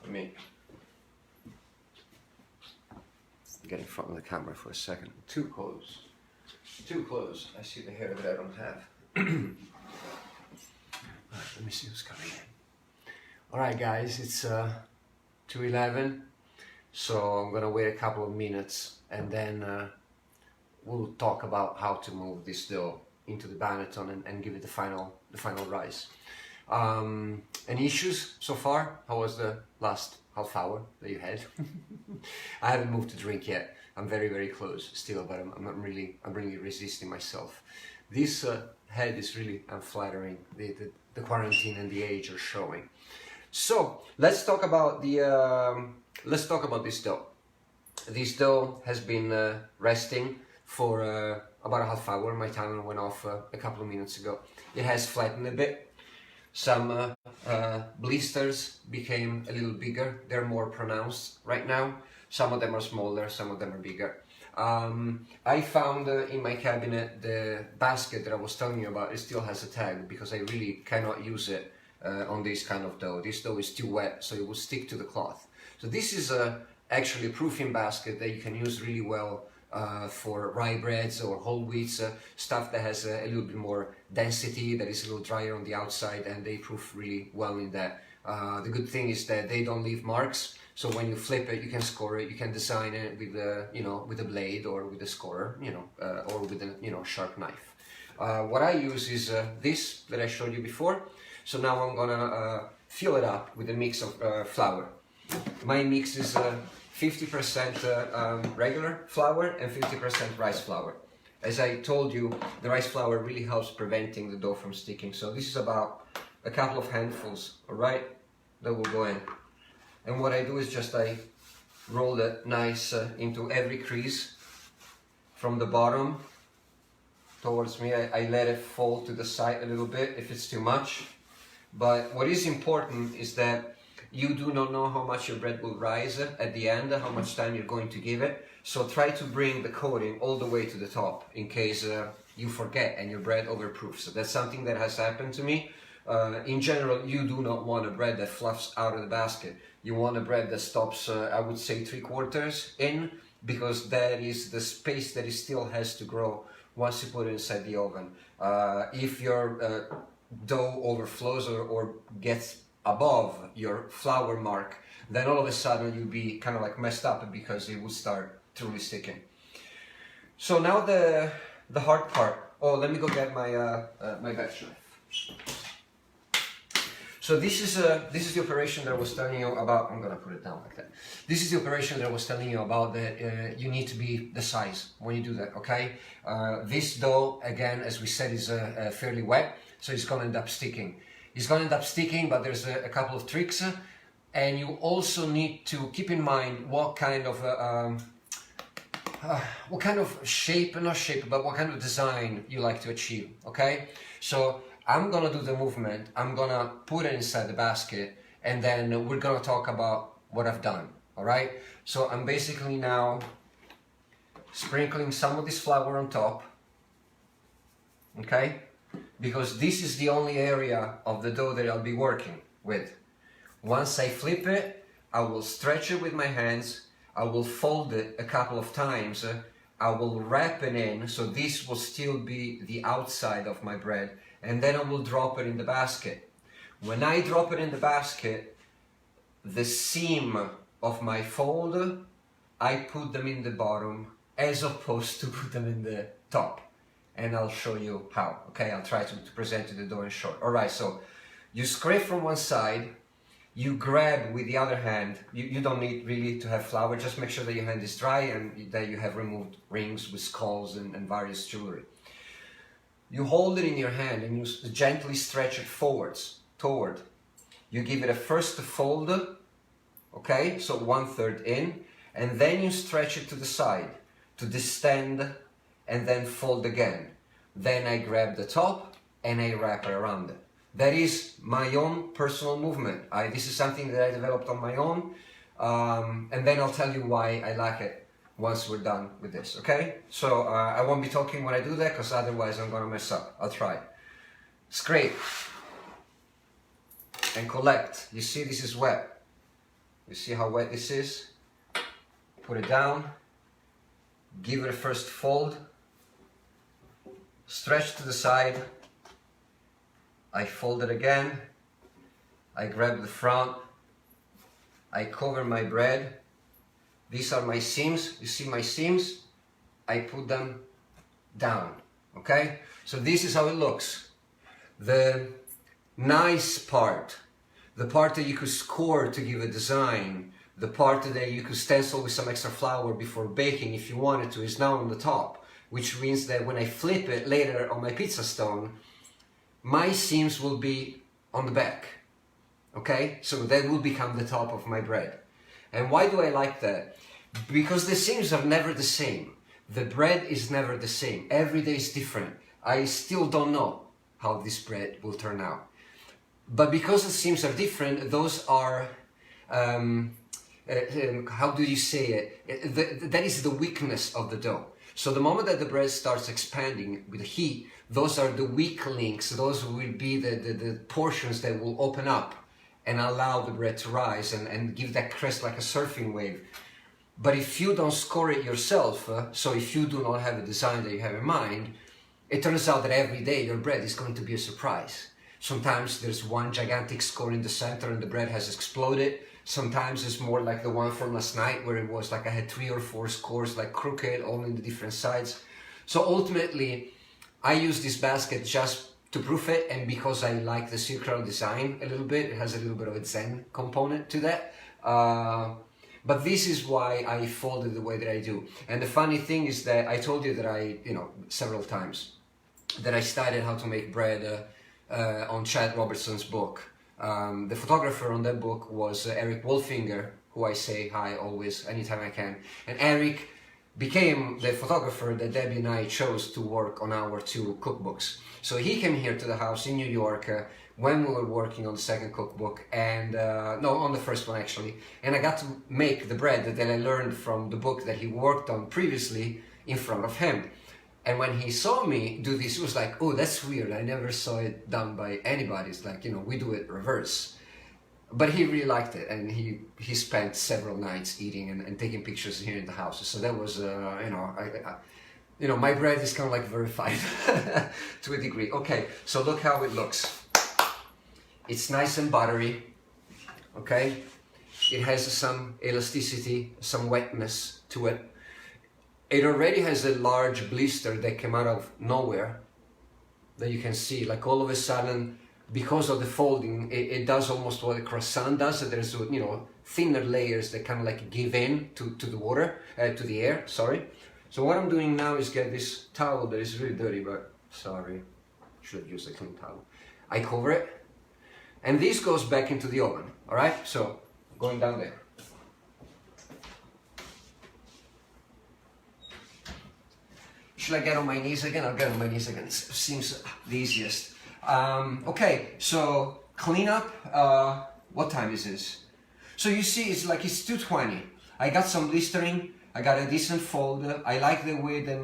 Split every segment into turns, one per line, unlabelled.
Let me get in front of the camera for a second. Too close. Too close. I see the hair that I don't have. Let me see who's coming in. Alright guys, it's 2:11, so I'm gonna wait a couple of minutes and then we'll talk about how to move this dough into the Banetton and give it the final rise. Any issues so far? How was the last half hour that you had? I haven't moved to drink yet. I'm very close still, but I'm really resisting myself. This head is really unflattering. The quarantine and the age are showing. So let's talk about this dough. This dough has been resting for about a half hour. My timer went off a couple of minutes ago. It has flattened a bit. Some blisters became a little bigger. They're more pronounced right now. Some of them are smaller, some of them are bigger. I found in my cabinet the basket that I was telling you about. It still has a tag because I really cannot use it on this kind of dough. This dough is too wet, so it will stick to the cloth. So this is actually a proofing basket that you can use really well for rye breads or whole wheats, stuff that has a little bit more density, that is a little drier on the outside, and they proof really well in that. The good thing is that they don't leave marks, so when you flip it, you can score it, you can design it with a, with a blade or with a scorer, or with a, sharp knife. What I use is this that I showed you before. So now I'm gonna fill it up with a mix of flour. My mix is 50% regular flour and 50% rice flour. As I told you, the rice flour really helps preventing the dough from sticking. So this is about a couple of handfuls, alright, that will go in. And what I do is just I roll it nice into every crease from the bottom towards me. I let it fall to the side a little bit if it's too much. But what is important is that you do not know how much your bread will rise at the end, how much time you're going to give it. So try to bring the coating all the way to the top in case you forget and your bread overproofs. So that's something that has happened to me. In general, you do not want a bread that fluffs out of the basket. You want a bread that stops, I would say, 3/4 in, because that is the space that it still has to grow once you put it inside the oven. If your dough overflows or gets above your flour mark, then all of a sudden you'll be kind of like messed up because it will start truly sticking. So now the hard part. Oh, let me go get my my batch knife. So this is the operation that I was telling you about. I'm gonna put it down like that. This is the operation that I was telling you about, that you need to be the size when you do that, okay? This dough, again, as we said, is fairly wet, so it's gonna end up sticking. It's gonna end up sticking, but there's a couple of tricks, and you also need to keep in mind what kind of shape, not shape, but what kind of design you like to achieve, okay? So I'm gonna do the movement, I'm gonna put it inside the basket, and then we're gonna talk about what I've done, alright? So I'm basically now sprinkling some of this flour on top, okay? Because this is the only area of the dough that I'll be working with. Once I flip it, I will stretch it with my hands, I will fold it a couple of times, I will wrap it in, so this will still be the outside of my bread, and then I will drop it in the basket. When I drop it in the basket, the seam of my fold, I put them in the bottom as opposed to put them in the top. And I'll show you how, okay? I'll try to present you the dough in short. Alright, so you scrape from one side, you grab with the other hand, you don't need really to have flour, just make sure that your hand is dry and that you have removed rings with skulls and various jewelry. You hold it in your hand and you gently stretch it forwards, toward. You give it a first fold, okay, so 1/3 in, and then you stretch it to the side to distend and then fold again. Then I grab the top and I wrap it around it. That is my own personal movement. This is something that I developed on my own, and then I'll tell you why I like it once we're done with this, okay? So I won't be talking when I do that, because otherwise I'm gonna mess up. I'll try. Scrape and collect. You see, this is wet. You see how wet this is? Put it down, give it a first fold, stretch to the side, I fold it again, I grab the front, I cover my bread. These are my seams, you see my seams? I put them down, okay? So this is how it looks. The nice part, the part that you could score to give a design, the part that you could stencil with some extra flour before baking if you wanted to, is now on the top, which means that when I flip it later on my pizza stone, my seams will be on the back, okay? So that will become the top of my bread. And why do I like that? Because the seams are never the same. The bread is never the same. Every day is different. I still don't know how this bread will turn out. But because the seams are different, those are, how do you say it? That is the weakness of the dough. So the moment that the bread starts expanding with the heat, those are the weak links. Those will be the portions that will open up and allow the bread to rise and give that crest like a surfing wave. But if you don't score it yourself, so if you do not have a design that you have in mind, it turns out that every day your bread is going to be a surprise. Sometimes there's one gigantic score in the center and the bread has exploded. Sometimes it's more like the one from last night where it was like I had 3 or 4 scores like crooked, all in the different sides. So ultimately, I use this basket just to proof it, and because I like the circular design a little bit, it has a little bit of a Zen component to that. But this is why I fold it the way that I do. And the funny thing is that I told you that several times, that I studied how to make bread on Chad Robertson's book. The photographer on that book was Eric Wolfinger, who I say hi always, anytime I can. And Eric became the photographer that Debbie and I chose to work on our 2 cookbooks. So he came here to the house in New York when we were working on the second cookbook, and no, on the first one actually. And I got to make the bread that I learned from the book that he worked on previously in front of him. And when he saw me do this, he was like, oh, that's weird. I never saw it done by anybody. It's like, we do it reverse. But he really liked it, and he spent several nights eating and taking pictures here in the house. So that was, my bread is kind of like verified to a degree. Okay, so look how it looks. It's nice and buttery, okay? It has some elasticity, some wetness to it. It already has a large blister that came out of nowhere that you can see, like all of a sudden, because of the folding, it does almost what a croissant does. So there's, thinner layers that kind of like give in to the water, to the air, sorry. So what I'm doing now is get this towel that is really dirty, but sorry, should have used a clean towel. I cover it, and this goes back into the oven, all right? So going down there. Should I get on my knees again? I'll get on my knees again. It seems the easiest. Okay, so clean up. What time is this? So you see, it's 2:20. I got some blistering. I got a decent fold. I like the way that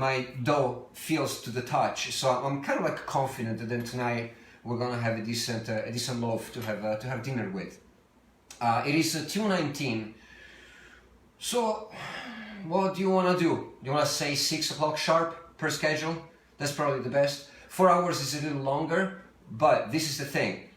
my dough feels to the touch. So I'm kind of like confident that then tonight we're gonna have a decent loaf to have dinner with. It is 2:19. So what do you want to do? You want to say 6 o'clock sharp per schedule? That's probably the best. 4 hours is a little longer, but this is the thing.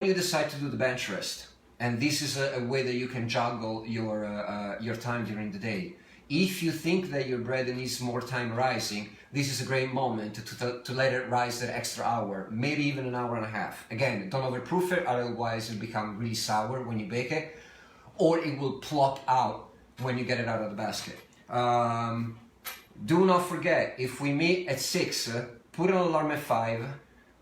You decide to do the bench rest, and this is a way that you can juggle your time during the day. If you think that your bread needs more time rising, this is a great moment to let it rise that extra hour, maybe even an hour and a half. Again, don't overproof it, otherwise it'll become really sour when you bake it, or it will plop out when you get it out of the basket. Do not forget, if we meet at 6, put an alarm at 5,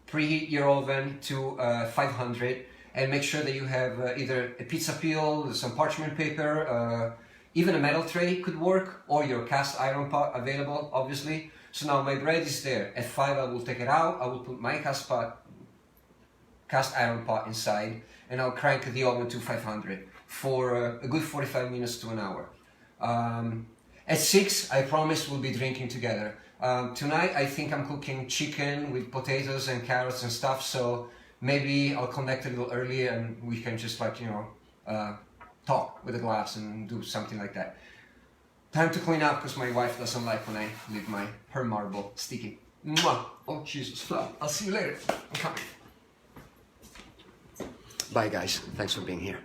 preheat your oven to 500, and make sure that you have either a pizza peel, some parchment paper, even a metal tray could work, or your cast iron pot available, obviously. So now my bread is there. At 5 I will take it out, I will put my cast iron pot inside, and I'll crank the oven to 500 for a good 45 minutes to an hour. At 6, I promise we'll be drinking together. Tonight I think I'm cooking chicken with potatoes and carrots and stuff, so maybe I'll connect a little earlier and we can just like, you know, talk with a glass and do something like that. Time to clean up because my wife doesn't like when I leave her marble sticky. Mwah! Oh Jesus, I'll see you later. I'm coming. Bye guys, thanks for being here.